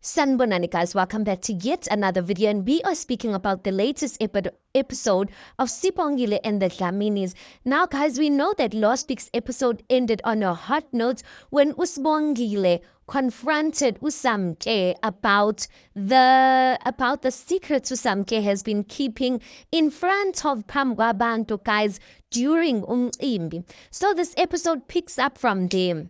Sanbonani guys, welcome back to yet another video, and we are speaking about the latest episode of Sipongile and the Dlaminis. Now guys, we know that last week's episode ended on a hot note when Usbongile confronted Usamke about the secrets Usamke has been keeping in front of Pamgwabantu guys during Imbi. So this episode picks up from them.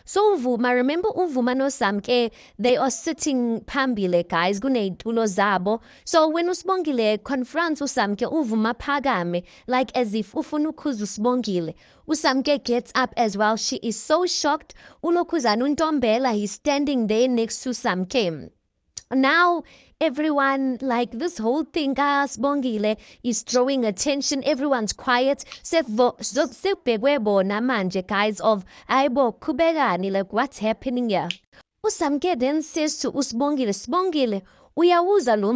So Uvuma, remember Uvuma noSamke, they are sitting phambili guys kuney'tulo zabo. So when uSibongile confronts uSamke, Uvuma phakame like as if ufuna ukhuza uSibongile. uSamke gets up as well. She is so shocked. Ulokhuzana uNtombela, he's standing there next to Samke. Now everyone, like this whole thing kaSibongile is drawing attention. Everyone's quiet. Sekubhekwe bona manje guys of ayibo qhubekani, like what's happening here. uSamke then says to uSibongile, Sibongile, uyawuza lo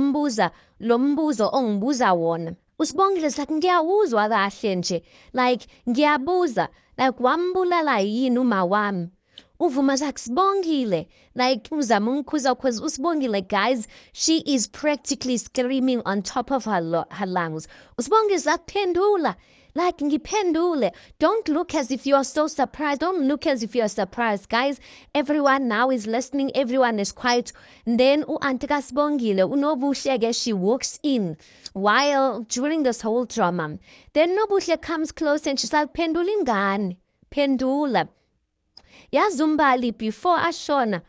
mbuzo ongibuza wona. uSibongile is like ngiyawuzwa kahle nje, like ngiyabuza, like wambulala yini uma wami. Uvuma like Sibongile, like uzama ungikhuza cause uSibongile guys, she is practically screaming on top of her lungs. uSibongile is like pendula, like ngiphendule. Don't look as if you are so surprised. Don't look as if you are surprised, guys. Everyone now is listening. Everyone is quiet. And then u-auntie kaSibongile uNobuhle, she walks in while during this whole drama. Then Nobuhle comes close and she's like, pendula ingane, pendula. Yazi uMbali before ashona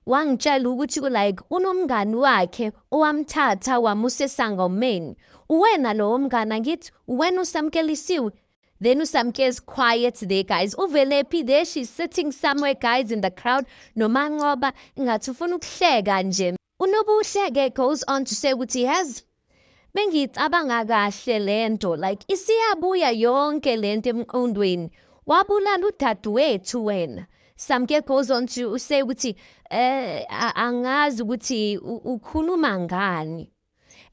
wangitshela ukuthi like unomngani wakhe owamthatha wamusa esangomeni. Uwena lowo mngani angithi? Uwena usamkelisiwe? Then uSamke is quiet there guys. Uvelephi there, she's sitting somewhere guys in the crowd. Nomanqoba ngathi ufuna ukuhleka nje. uNobuhle goes on to say ukuthi yazi bengicabanga kahle lento, like isiyabuya yonke lento emqondweni. Wabulala udadewethu wena. Samke goes on to say ukuthi angazi ukuthi ukhuluma ngani.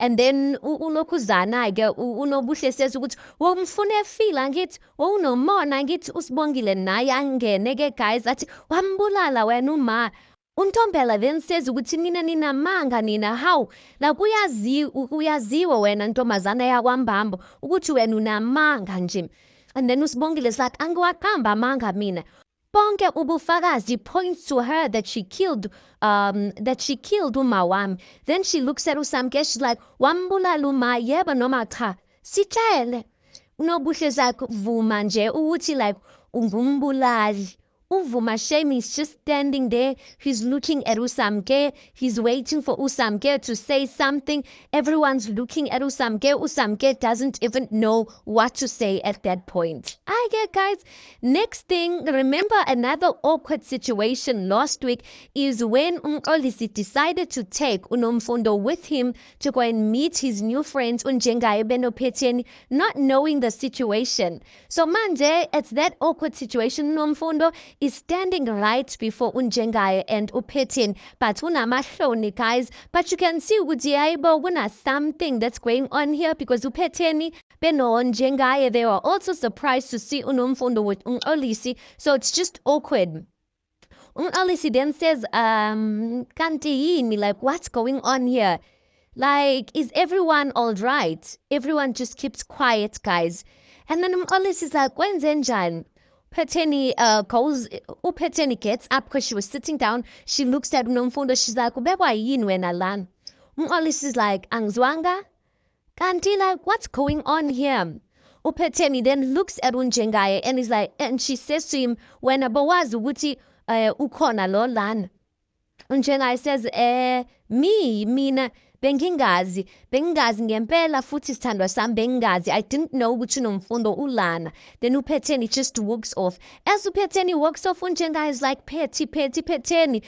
And then ulokhuzana-ke uNobuhle says ukuthi womfuna efila ngithi wawunomona ngithi uSibongile naye angene-ke guys athi wambulala wena uma. uNtombela then says ukuthi nina ninamanga nina, how like uyaziwa wena ntombazana yakwambambo ukuthi wena unamanga nje. And then uSibongile is like angiwaqamba amanga mina. Bonke ubufakazi points to her that she killed uma wami. Then she looks at uSamke, she's like wambulala uma yebo noma cha sitshele. uNobuhle is like vuma nje ukuthi like ungumbulali. Uvuma shame is just standing there. He's looking at uSamke. He's waiting for uSamke to say something. Everyone's looking at uSamke. uSamke doesn't even know what to say at that point. I get guys. Next thing, remember another awkward situation last week is when Olisi decided to take uNomfundo with him to go and meet his new friends uNjengaye benoPhetheni, not knowing the situation. So manje, it's that awkward situation. uNomfundo is standing right before uNjengaye and uPhetheni, but unamahloni guys. But you can see ukuthi hayibo kuna something that's going on here because uPhetheni beno uNjengaye, they were also surprised to see uNomfundo with uNolisi, so it's just awkward. uNolisi then says, kanti yini, like what's going on here? Like, is everyone all right? Everyone just keeps quiet, guys. And then uNolisi is like, kwenzenjani? uPhetheni gets up because she was sitting down. She looks at uNomfundo. She's like, ubekwa yini wena lana? uOlis is like, angizwanga? Kanti like, what's going on here? uPhetheni then looks at uNjengaye and is like, and she says to him, wena bowazi ukuthi ukhona lo lana? uNjengaye says, mina bengingazi ngempela futhi sithandwa sami bengingazi. I didn't know ukuthi uNomfundo ulana. Then uPhetheni just walks off. As uPhetheni walks off, uNjengaye is like, Phetheni,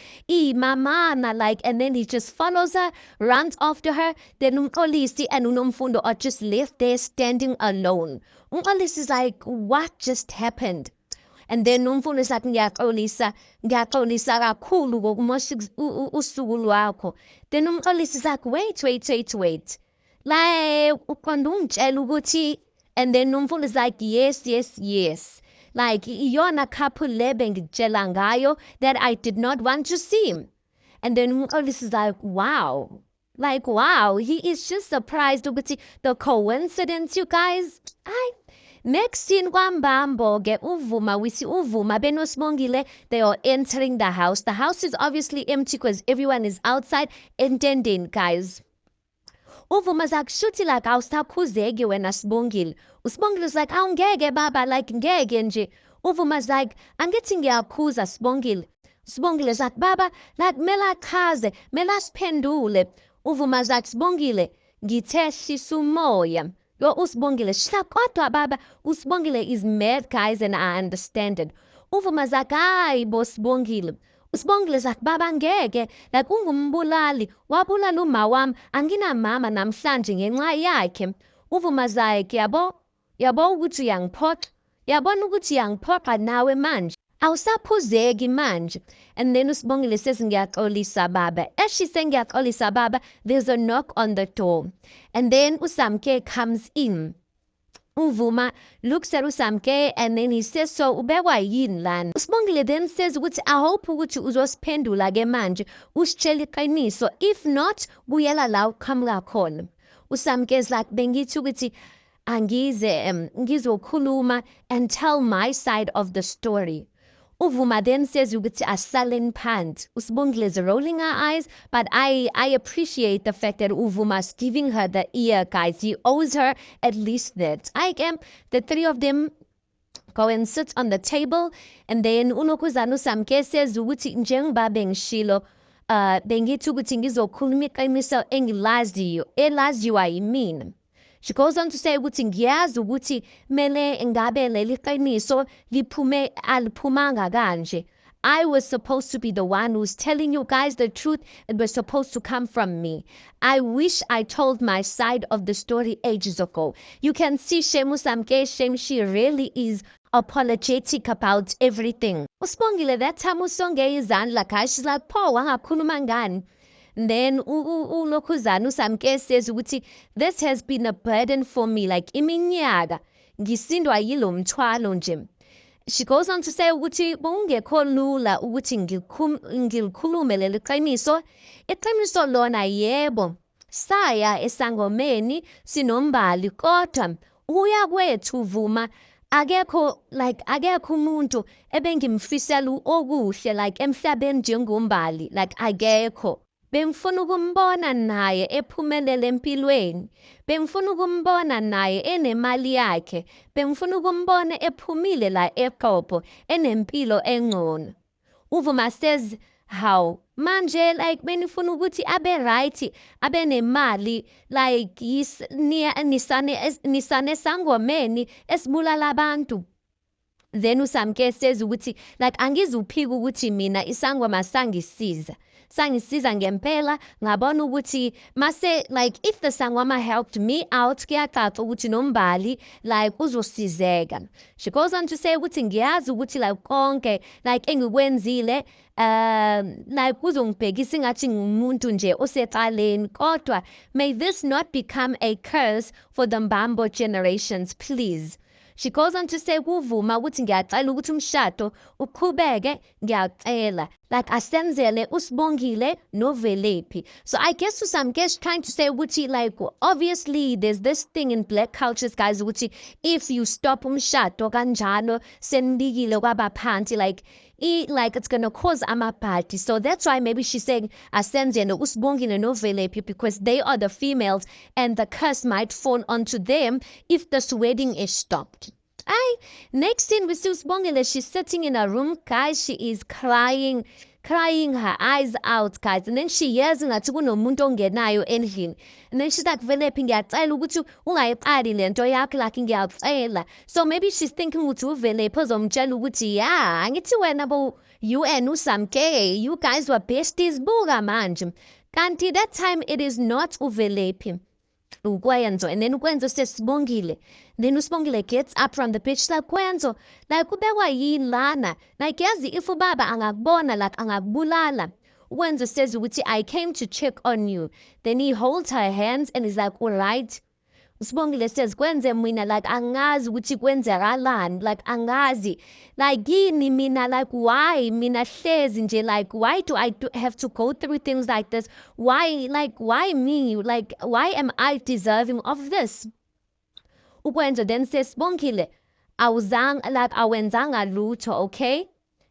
mamana, like, and then he just follows her, runs after her. Then uNolisi and uNomfundo are just left there standing alone. uNolisi is like, what just happened? And then uNomfundo is like, ngiyaxolisa kakhulu ngokumosha usuku lwakho. Then uNolisi is like, wait. Like, uqonda ungitshela ukuthi. And then uNomfundo is like, yes. Like, iyona couple le bengitshela ngayo that I did not want to see. And then Alice is like, wow. Like, wow, he is just surprised with the coincidence, you guys. Next scene kwambambo-ke uvuma benosibongile, they are entering the house. The house is obviously empty because everyone is outside entending, guys. Uvuma zakushuthi like awusakhuzeki wena Sibongile. USibongile is like awungeke baba, like ngeke nje. Uvuma is like angithi ngiyakhuza Sibongile. Sibongile is like baba, like mela achaze, mela asiphendule. Uvuma is like Sibongile ngithe hlisa umoya. Yo uSibongile shla kodwa baba, uSibongile is mad, guys, and I understand it. Uvuma is like hayi bo Sibongile. USibongile is like baba ngeke, like ungumbulali, wabulala uma wami, anginamama namhlanje ngenxa yakhe. Uvuma is like yabo ukuthi uyangiphoxa, yabona ukuthi uyangiphoxa nawe manje. Awusaphuzeki manje. And then uSibongile says ngiyaxolisa baba. As she saying ngiyaxolisa baba, there's a knock on the door. And then uSamke comes in. Uvuma looks at uSamke and then he says, so ubekwa yini lana? uSibongile then says ukuthi I hope ukuthi uzosiphendula-ke manje usitshele iqiniso. If not, buyela la uqhamuka khona. uSamke is like bengithi ukuthi angize ngizokhuluma and tell my side of the story. Uvuma then says ukuthi asalen phansi. uSibongile is rolling her eyes, but I appreciate the fact that Uvuma is giving her the ear, guys. He owes her at least that. The three of them go and sit on the table, and then uNokuzana uSamke says ukuthi njengoba bengishilo bengithi ukuthi ngizokhuluma iqiniso engilaziyo, elaziyo ayimina. She goes on to say ukuthi ngiyazi ukuthi mele ngabe leli qiniso liphume aliphumanga kanje. I was supposed to be the one who's telling you guys the truth. It was supposed to come from me. I wish I told my side of the story ages ago. You can see Shemu Samke, Shem, she really is apologetic about everything. uSibongile that time usonge izandla, guys. She's like, Paul, wangakhuluma ngani? Then uLokuzana uSamke says ukuthi this has been a burden for me, like iminyaka ngisindwa yilo mthwalo nje. She goes on to say ukuthi bongekho lula ukuthi ngilikhulume leli qiniso. Iqiniso lona yebo saya esangomeni sinombali, kodwa uya kwethu Vuma akekho umuntu ebengimfisela okuhle like emhlabeni njengombali, like akekho. Bengifuna ukumbona naye ephumelele empilweni. Bengifuna ukumbona naye enemali yakhe. Bengifuna ukumbona ephumile la eqopho enempilo engcono. Uvuma says how manje like benifuna ukuthi abe right, abe nemali, like nisane sangomeni esibulala abantu. Then uSamke says ukuthi like angizuphika ukuthi mina isangoma sangisiza ngempela, ngabona ukuthi mase like if the sangoma helped me out kuyacaca ukuthi nombali like uzosizeka. She goes on to say ukuthi ngiyazi ukuthi like konke like engikwenzile like kuzongibhekisa ingathi ngumuntu nje osecaleni, kodwa may this not become a curse for the Mbambo generations, please. She goes on to say kuvuma ukuthi ngiyacela ukuthi umshado uqhubeke, ngiyacela like asenzele uSibongile noVelephi. So I guess uSamke is trying to say ukuthi like obviously there's this thing in black cultures, guys, ukuthi if you stop umshado kanjalo senibikile kwabaphansi like it's gonna cause amabhadi. So that's why maybe she's saying asenzele uSibongile noVelephi because they are the females and the curse might fall onto them if this wedding is stopped. Next scene we see uSibongile. She's sitting in a room, guys. She is crying her eyes out, guys. And then she hears ngathi kunomuntu ongenayo endlini. And then she's like, Velephi ngiyacela ukuthi ungayiqali lento yakho like ngiyacela. So maybe she's thinking ukuthi uVelephi uzomtshela ukuthi yeah, angithi wena bo you and uSamke, you guys were besties buka manje. Kanti that time it is not uVelephi. uKwenzo, and then uKwenzo says Sibongile. Then uSibongile gets up from the pitch like Kwenzo, like ubekwa yini lana, like yazi if ubaba angakubona like angakubulala. uKwenzo says ukuthi I came to check on you. Then he holds her hands and is like, all right. Sibongile says kwenze mina like angazi ukuthi kwenzakalani like angazi like yini mina like why mina hlezi nje like why do I have to go through things like this, why me, like why am I deserving of this? Ukwenza then says Sibongile awenzanga lutho, okay?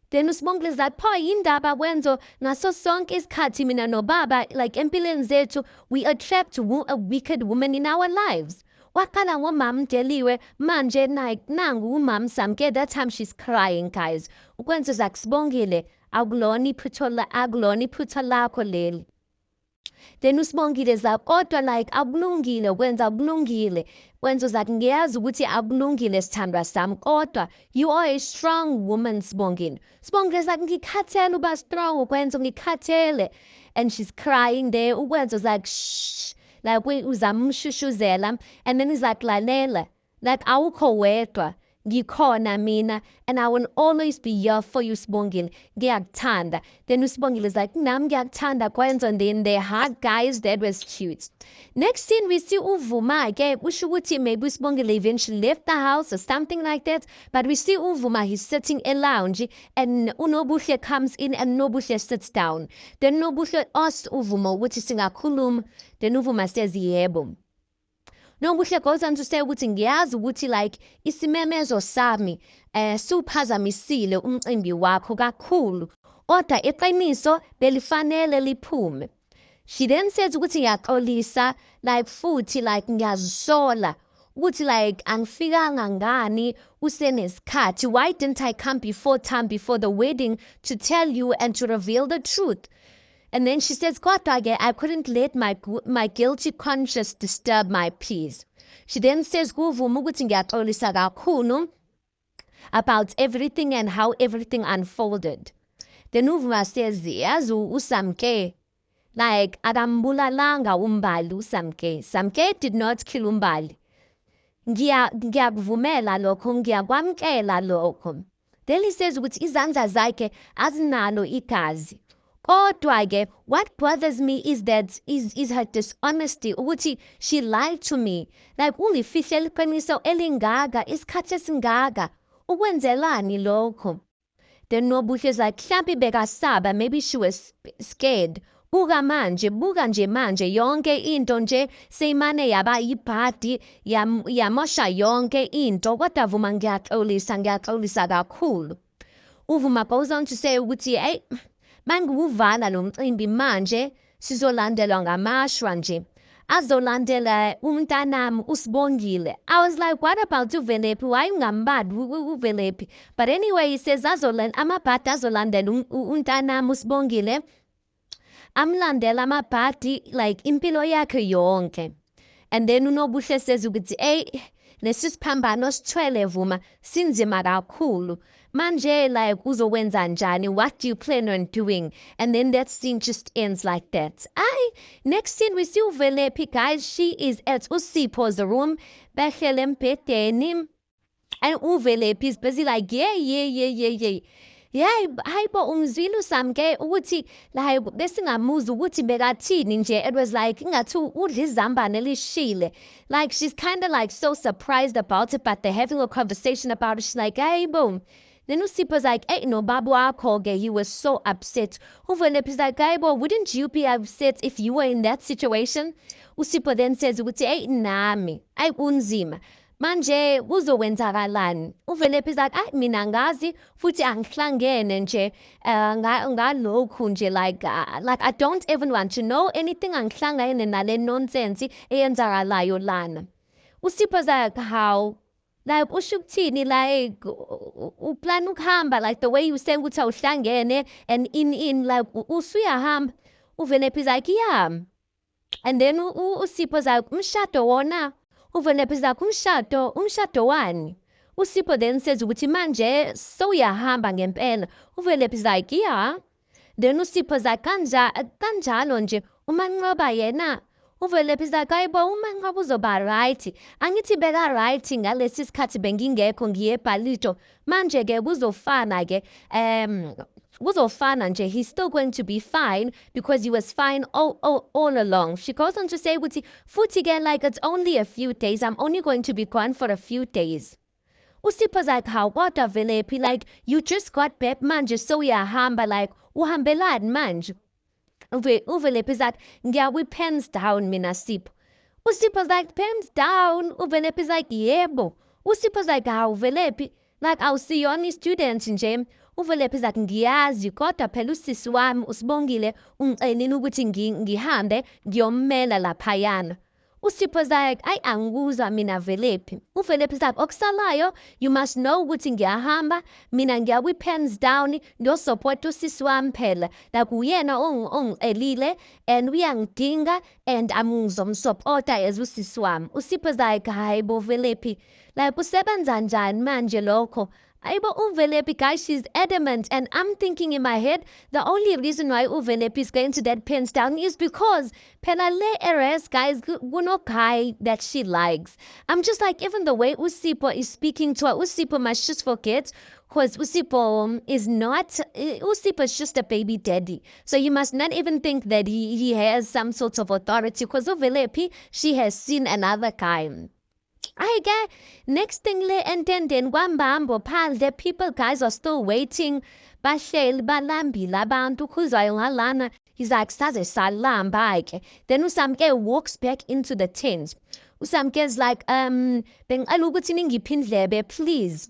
Then uSibongile is like, pho yindaba wenzo ngaso sonke isikhathi mina nobaba like empilweni zethu we attract a wicked woman in our lives. Wakala ngomama Deliwe manje like nangu umama Samke, that time she's crying guys. Ukwenza like Sibongile akulona iphutha lakho leli. Then uSibongile is like kodwa like akulungile wenza zathi ngiyazi ukuthi akulungile sithandwa sami kodwa you are a strong woman Sibongile. Sibongile is like ngikhathele uba strong ukwenza ngikhathele, and she's crying there. Ukwenza like shh, like uzamshushuzela, and then he's like lalela, like awukho wedwa ngikhona mina and I will always be here for you Sibongile, ngiyakuthanda. Then uSibongile is like nami ngiyakuthanda kwenza, and then their heart guys, that was cute. Next scene we see uVuma ke kusho ukuthi maybe uSibongile eventually left the house or something like that, but we see uVuma, he's sitting in lounge and uNobuhle comes in and Nobuhle sits down. Then Nobuhle asks uVuma ukuthi singakhuluma, then uVuma says yebo. Nobuhle goes on to say ukuthi ngiyazi ukuthi like isimemezo sami suphazamisile umcimbi wakho kakhulu kodwa iqiniso belifanele liphume. She then says ukuthi ngiyaxolisa like futhi like ngiyazisola ukuthi like angifikanga ngani usenesikhathi, why didn't I come before the wedding to tell you and to reveal the truth? And then she says, kodwa-ke, I couldn't let my guilty conscience disturb my peace. She then says, kuVuma ukuthi ngiyaxolisa kakhulu about everything and how everything unfolded. Then uVuma says, yazi uSamke, like akambulalanga uMbali uSamke. Samke did not kill uMbali. Ngiyakuvumela lokho, ngiyakwamkela lokho. Then he says ukuthi izandla zakhe azinalo igazi. Kodwa-ke, what bothers me is that is her dishonesty, ukuthi she lied to me. Like ulifihle iqiniso elingaka isikhathi esingaka. Ukwenzelani lokho? Then Nobuhle is like mhlampe bekasaba, maybe she was scared. Buka nje manje yonke into nje seyimane yaba yibhadi yamosha yonke into. Kodwa Vuma ngiyaxolisa kakhulu. uVuma goes on to say ukuthi hey, mangiwuvala lo mcimbi manje sizolandelwa ngamashwa nje azolandela umntanami uSibongile. I was like, what about uVelephi? Why ungambadi uVelephi? But anyway, he says amabhadi azolandela umntanami uSibongile, amlandela amabhadi like impilo yakhe yonke. And then uNobuhle says ukuthi hey, lesi siphambano sithwele Vuma sinzima kakhulu. Manje like uzokwenza njani? What do you plan on doing? And then that scene just ends like that. Next scene we see uVelephi, guys. She is at uSipho's room, behleli embhedeni, and uVelephi is busy like yeah. Hayibo umzwile uSamke ukuthi like besingamuzi ukuthi bekathini nje. It was like ingathi udla izambane lishile. Like she's kind of like so surprised about it, but they're having a conversation about it. She's like, hayibo. Then uSipho's like, hey, no, babu wakho-ke, he was so upset. uVelephi's like, hayibo, wouldn't you be upset if you were in that situation? uSipho then says ukuthi hey nami ayi kunzima manje kuzokwenzakalani. uVelephi's like mina ngazi futhi angihlangene nje ngalokhu nje like I don't even want to know anything, angihlangene nale nonsense eyenzakalayo lana. uSipho's like how? Like usho ukuthini like uplan ukuhamba like the way you saying ukuthi awuhlangene and in like usuyahamba. uVelephi's like yeah. And then uSipho's like umshado wona. uVelephi's like umshado wani? uSipho then says ukuthi manje sowuyahamba ngempela. uVelephi's like yeah. Then uSipho's like kanjalo nje uManqoba yena. uVelephi's like hayibo uManqoba uzoba right. Angithi beka right ngalesi sikhathi bengingekho ngiye eBhalito. Manje ke kuzofana ke uzofana nje, he's still going to be fine because he was fine all along. She goes on to say, futhi ke, like, it's only a few days. I'm only going to be gone for a few days. Usipho's like, how kodwa Velephi, like, you just got back manje, so uyahamba, like, uhambelani manje? Uvelephi's like, ngiyawi pens down mina Sipho. Usipho's like, pens down? Uvelephi's like, yebo. Usipho's like, how Velephi? Like, awusiyona student nje. Uvelephi's like, ngiyazi kodwa phela usisi wami uSibongile ungicelile ukuthi ngihambe ngiyommela laphayana. Usipho's like, ayi angikuzwa mina Velephi. Uvelephi's like, okusalayo, you must know ukuthi ngiyahamba, mina ngiyawi pens down, ngiyosupport usisi wami phela. Like, uyena ongicelile and uyangidinga and ngizomsupport-a as usisi wami. Usipho's like, hayi bo Velephi, like, usebenza njani manje lokho? Aiba Uvelephi, guys, she's adamant, and I'm thinking in my head, the only reason why Uvelephi is going to that pens down is because Penale Eres, guys, guno guy that she likes. I'm just like, even the way Usipho is speaking to her, Usipho must just forget, because Usipho is just a baby daddy. So you must not even think that he has some sort of authority, because Uvelephi, she has seen another guy. I next thing and then kwambambo phandle, people, guys, are still waiting. Bahleli balambile abantu kuzwayo ngalana. He's like, saze salamba ke. Then uSamke walks back into the tent. Usamke's like, bengicela ukuthi ningiphindlebe, please.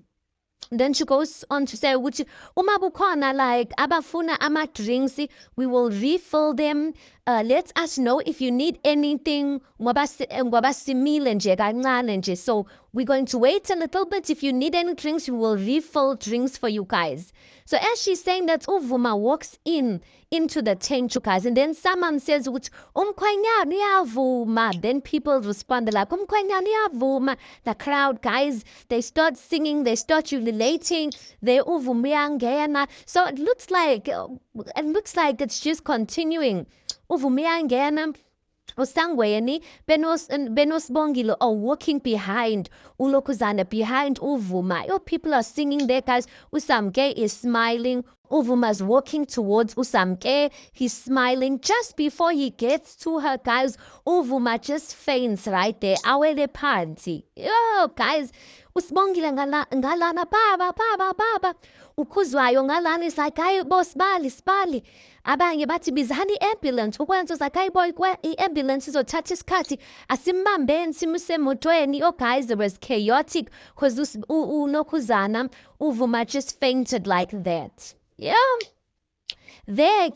Then she goes on to say, which uma bukhona, like, abafuna ama-drinks, we will refill them. Let us know if you need anything. Ngoba simile nje kancane nje. So we're going to wait a little bit. If you need any drinks, we will refill drinks for you guys. So as she's saying that, Uvuma walks into the tent, you guys, and then someone says, umkhwenyana uyavuma. Then people respond like, umkhwenyana uyavuma. The crowd, guys, they start singing, they start jubilating, they uvuma uyangena. So it looks like it's just continuing. Uvuma uyangena. Osangweni, Benosbongile are walking behind Ulokuzana, behind Uvuma. Your people are singing there, guys. Usamke is smiling. Uvuma's walking towards Usamke. He's smiling. Just before he gets to her, guys, Uvuma just faints right there. Awele party. Yo, guys. Usibongile ngalana baba. Ukuzwayo ngalana is like, hayi boss, sibali. Abanye bathi bizani i-ambulance. Ukwenza uza hayi boy, i-ambulance izothatha isikhathi. Asimbambeni simuse emotweni. Oh, guys, it was chaotic because uNokuzana, Uvuma just fainted like that. Yeah. There,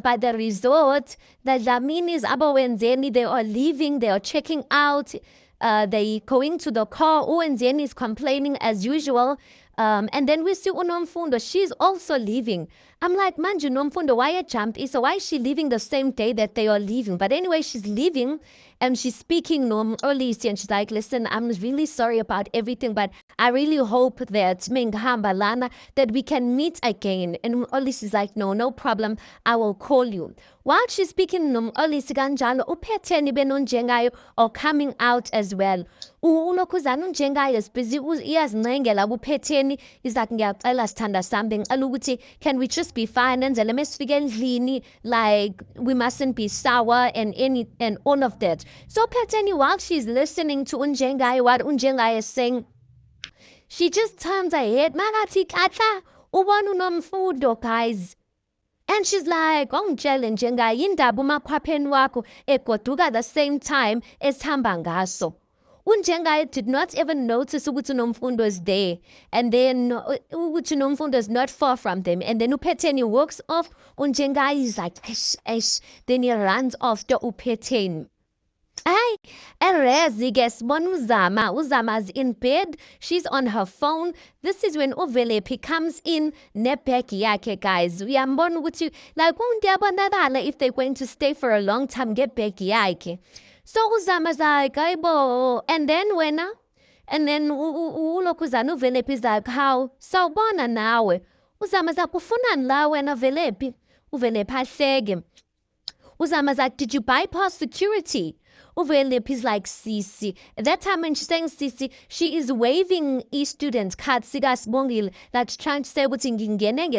by the resort, the Dlaminis abawenzeni, they are leaving, they are checking out, they going to the car. Uwenzeni is complaining as usual. And then we see Unomfundo, she's also leaving. I'm like, manje Nomfundo, why you jumped? So why is she leaving the same day that they are leaving? But anyway, she's leaving and she's speaking Olisi, and she's like, listen, I'm really sorry about everything, but I really hope that Minghambalana, that we can meet again. And Olisi is like, no problem, I will call you. While she's speaking Olisi kanjalo, uPhetheni benonjengayo are coming out as well. Ulokuzana unjengayo is busy iyazincengela uPhetheni. He's like, ngiyacela sithanda something ukuthi, can we just be fine and sifike endlini, like we mustn't be sour and all of that. So Phetheni, while she's listening to Unjengayo, what Unjengayo is saying, she just turns her head, makathi katla ubona uNomfundo, guys. And she's like, ongitshele Njengayo indaba umakhwapheni wakho egoduka the same time esihamba ngaso. Unjengayo did not even notice ukuthi Nomfundo is there. And then ukuthi Nomfundo is not far from them. And then uPhetheni walks off. Unjengayo is like, esh. Then he runs after uPhetheni. Hey, Erezi, guess one Uzama's in bed. She's on her phone. This is when Uvelephi comes in nebhegi yakhe, guys. Uyambona ukuthi, like, undiyabonakala if they're going to stay for a long time, get bhegi yakhe. So Uzama's like, ayibo. And then ulokuzana uVelephi is like, how? Sawubona nawe. Uzama's like, ufunani la wena Velephi? uVelephi ahleke. Uzama's like, did you bypass security? Uvelep is like, Sisi. At that time when she's saying Sisi, she is waving student card sigas bongile, like trying to say what's in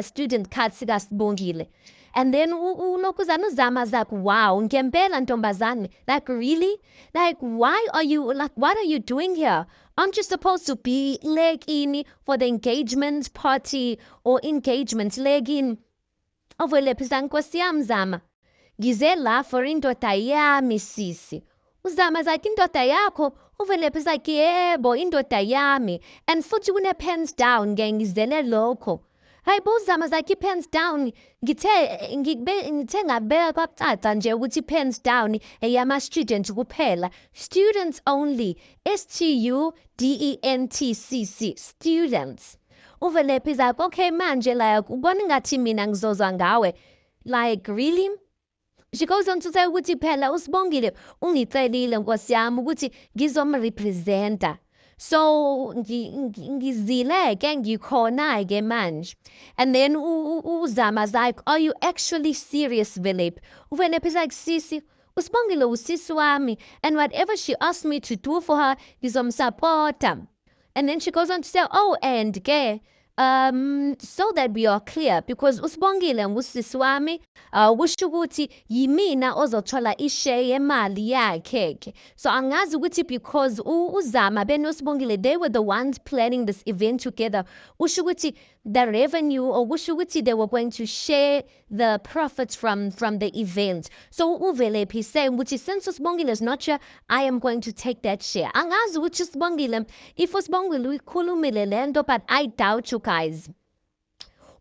student card sigas bongile. And then ulokuzana uzama like, wow, ngempela ntombazane. Like, really? Like, why are you, like, what are you doing here? Aren't you supposed to be leg in for the engagement party or engagement leg in? Overlepisa nkosi yam Zama. Ngize la for indoda yami Sisi. Uzama like indoda yakho. Overlepisa like yebo indoda yami. And futhi une-pens down ngizele lokho. Hayi bo Uzama like i-pens down. Ngithe ngabeka kwacaca nje ukuthi i-pens down eyama-student kuphela. Students only. STUDENTCC. Students. Uvelep is like, okay manje like ubona ngathi mina ngizozwa ngawe. Like, really? She goes on to say ukuthi phela uSibongile ungicelile nkosi yami ukuthi ngizomrepresenta. So ngizile-ke ngikhona-ke manje. And then uZama's like, are you actually serious, Velep? Uvelep is like, Sisi, uSibongile usisi wami, and whatever she asked me to do for her, ngizomsupporta. And then she goes on to say, oh, and ke, so that we are clear, because uSibongile ngusisi wami, kusho ukuthi yimina ozothola ishare yemali yakhe. So angazi ukuthi because uZama benoSibongile, they were the ones planning this event together. Kusho ukuthi the revenue, or kusho ukuthi they were going to share the profits from the event. So uVelep is saying, which is since uSibongile is not sure, I am going to take that share. Angazi ukuthi uSibongile, if uSibongile uyikhulumile lento, but I doubt you guys.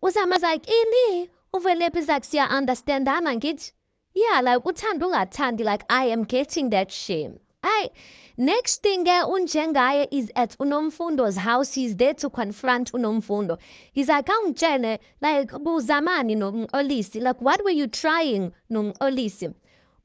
Uzama's like, ini uVelep is like, siya understandana ngithi? Yeah, like uthanda ungathandi, like I am getting that share. Next thing, Unjengaye is at Unomfundo's house. He's there to confront Unomfundo. He's like, Angitshele, like, buzamani no Olisi. Like, what were you trying, no Olisi?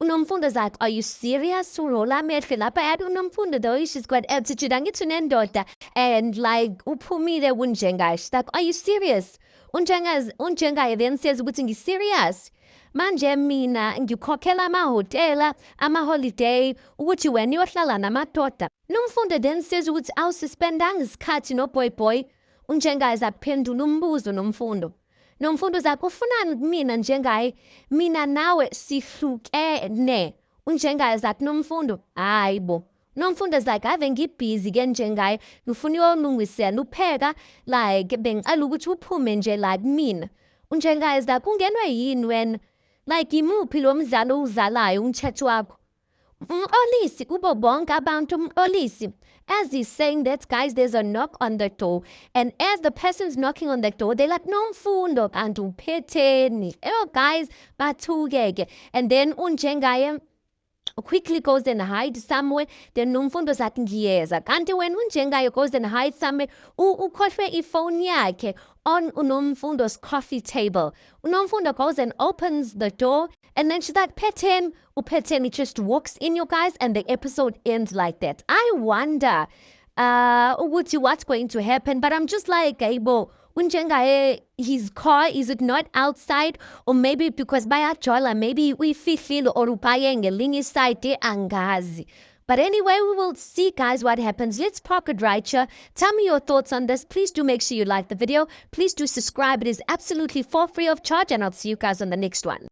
Unomfundo's like, are you serious? Urola amehlo lapha yathi Unomfundo though she's got attitude. Angithi unendoda. And like, uphumile Unjengaye. She's like, are you serious? Unjengaye then says, ukuthi serious. Manje mina ngikhokhela amahotela, ama-holiday, ukuthi wena uyohlala namadoda. Nomfundo then says ukuthi awusispendanga isikhathi noBoyBoy. Unjengaye zaphendula umbuzo Nomfundo. Nomfundo zakho ufunani kumina Njengaye? Mina nawe sihlukene. Unjengaye zathi Nomfundo, hayi bo. Nomfundo like, ave ngibhizi ke Njengaye, ngifuna uyolungisela upheka, like bengicela ukuthi uphume nje like mina. Unjengaye like, ungenwe yini wena? Like, imuphi lo mdlalo uwudlalayo umthetho wakho? Olisi kubo bonke abantu Olisi. As he's saying that, guys, there's a knock on the door. And as the person's knocking on the door, they're like, Nomfundo, kanti uphetheni. Oh, guys, bathukeke. And then Unjengaye quickly goes and hides somewhere. Then Nomfundo's like, ngiyeza. Kanti when Unjengaye goes and hides somewhere, ukhohlwe ifone yakhe on Unomfundo's coffee table. Unomfundo goes and opens the door, and then she's like, Peten. Upeten just walks in, you guys, and the episode ends like that. I wonder what's going to happen, but I'm just like, Aibo, Unjengaye, his car, is it not outside? Or maybe because bayajola, maybe we feel or upaye ngelinye side angazi. But anyway, we will see, guys, what happens. Let's park it right here. Tell me your thoughts on this. Please do make sure you like the video. Please do subscribe. It is absolutely for free of charge, and I'll see you guys on the next one.